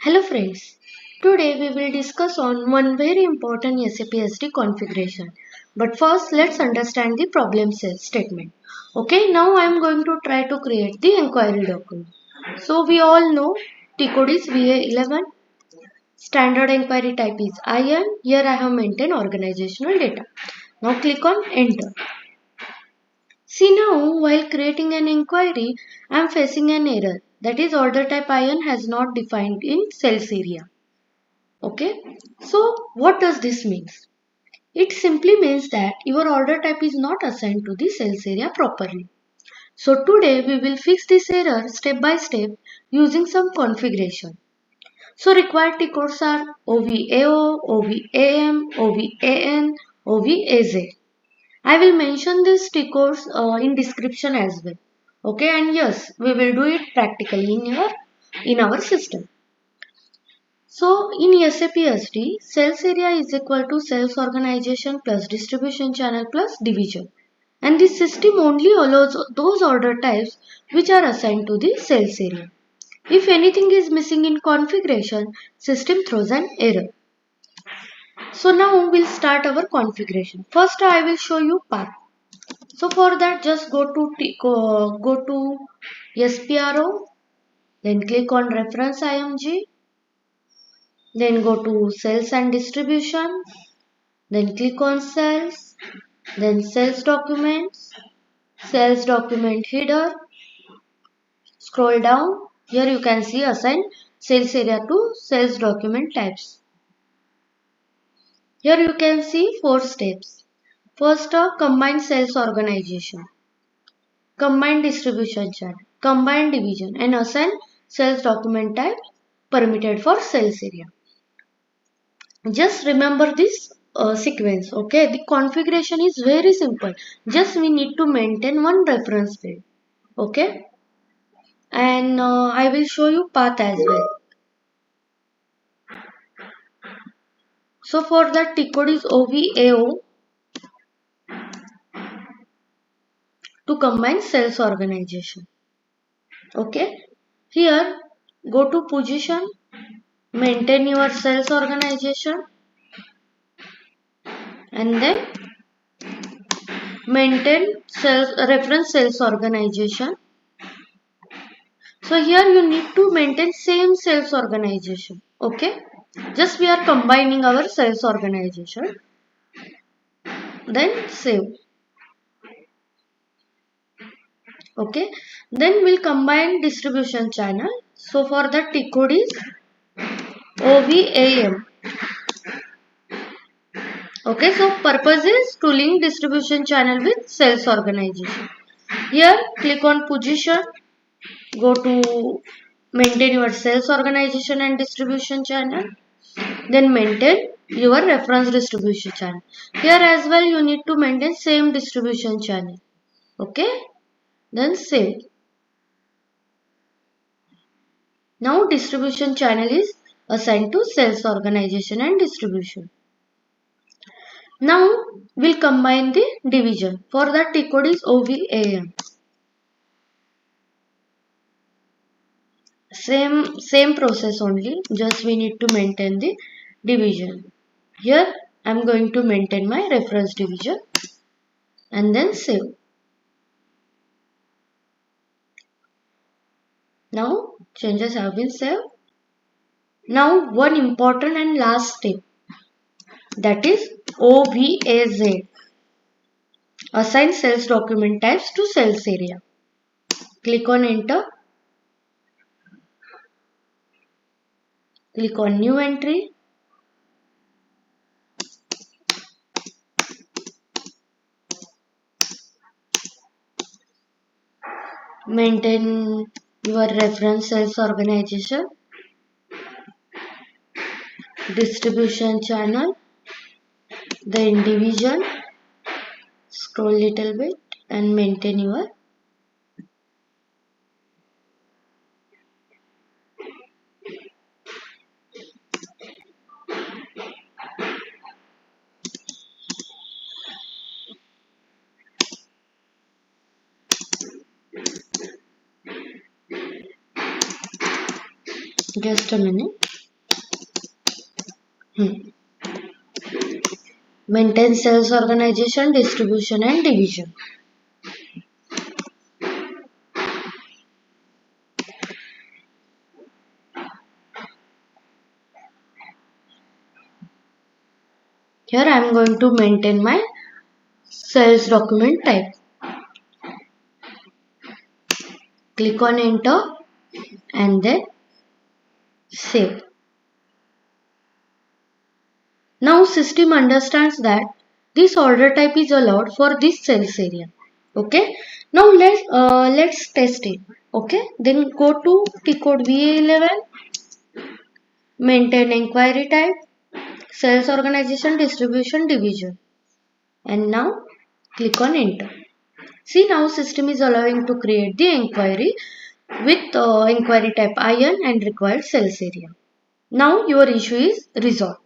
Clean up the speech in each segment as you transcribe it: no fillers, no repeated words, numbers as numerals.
Hello friends, today we will discuss on one very important SAP SD configuration. But first let's understand the problem statement. Okay, now I am going to try to create the inquiry document. So we all know Tcode is VA11, standard inquiry type is IN, here I have maintained organizational data. Now click on enter. See now, while creating an inquiry, I am facing an error. That is order type IN has not defined in sales area. Okay, so what does this mean? It simply means that your order type is not assigned to the sales area properly. So today we will fix this error step by step using some configuration. So required T codes are OVAO, OVAM, OVAN, OVAZ. I will mention these T codes in description as well. Okay, and yes, we will do it practically in our system. So in SAP SD, sales area is equal to sales organization plus distribution channel plus division. And this system only allows those order types which are assigned to the sales area. If anything is missing in configuration, system throws an error. So now we'll start our configuration. First I will show you path. So for that just go to SPRO, then click on reference IMG. Then go to sales and distribution. Then click on sales. Then sales documents. Sales document header. Scroll down. Here you can see assign sales area to sales document types. Here you can see 4 steps. First, combined sales organization, combined distribution chart, combined division, and assign sales document type permitted for sales area. Just remember this sequence. Okay, the configuration is very simple. Just we need to maintain one reference field. Okay, and I will show you path as well. So for that T code is OVAO to combine sales organization. Okay, here go to position, maintain your sales organization, and then maintain reference sales organization. So here you need to maintain same sales organization. Okay, just we are combining our sales organization. Then save. Okay, then we'll combine distribution channel. So for that T code is OVAM. Okay, so purpose is to link distribution channel with sales organization. Here click on position, go to maintain your sales organization and distribution channel, then maintain your reference distribution channel. Here as well you need to maintain same distribution channel. Okay, then save. Now distribution channel is assigned to sales organization and distribution. Now we'll combine the division. For that T code is OVAM. Same process only, just we need to maintain the division. Here I am going to maintain my reference division and then save. Now changes have been saved. Now one important and last step, that is OVAZ. Assign sales document types to sales area. Click on enter. Click on new entry. Maintain your reference sales organization, distribution channel, then division, scroll little bit and maintain your just a minute. Maintain sales organization, distribution and division. Here I am going to maintain my sales document type. Click on enter and then save. Now system understands that this order type is allowed for this sales area. Okay. Now let's test it. Okay. Then go to Tcode VA11, maintain inquiry type, sales organization, distribution, division, and now click on enter. See, now system is allowing to create the inquiry with inquiry type IN and required sales area. Now your issue is resolved.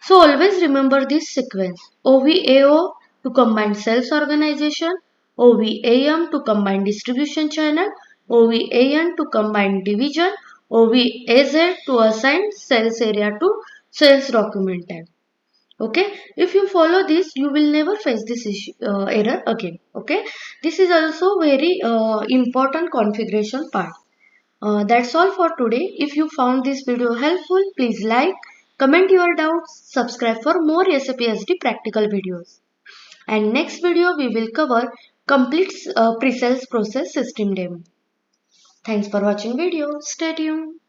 So always remember this sequence: OVAO to combine sales organization, OVAM to combine distribution channel, OVAN to combine division, OVAZ to assign sales area to sales document type. Okay, if you follow this, you will never face this issue, error again. Okay, this is also very important configuration part. That's all for today. If you found this video helpful, please like, comment your doubts, subscribe for more SAP SD practical videos. And next video we will cover complete pre-sales process system demo. Thanks for watching video. Stay tuned.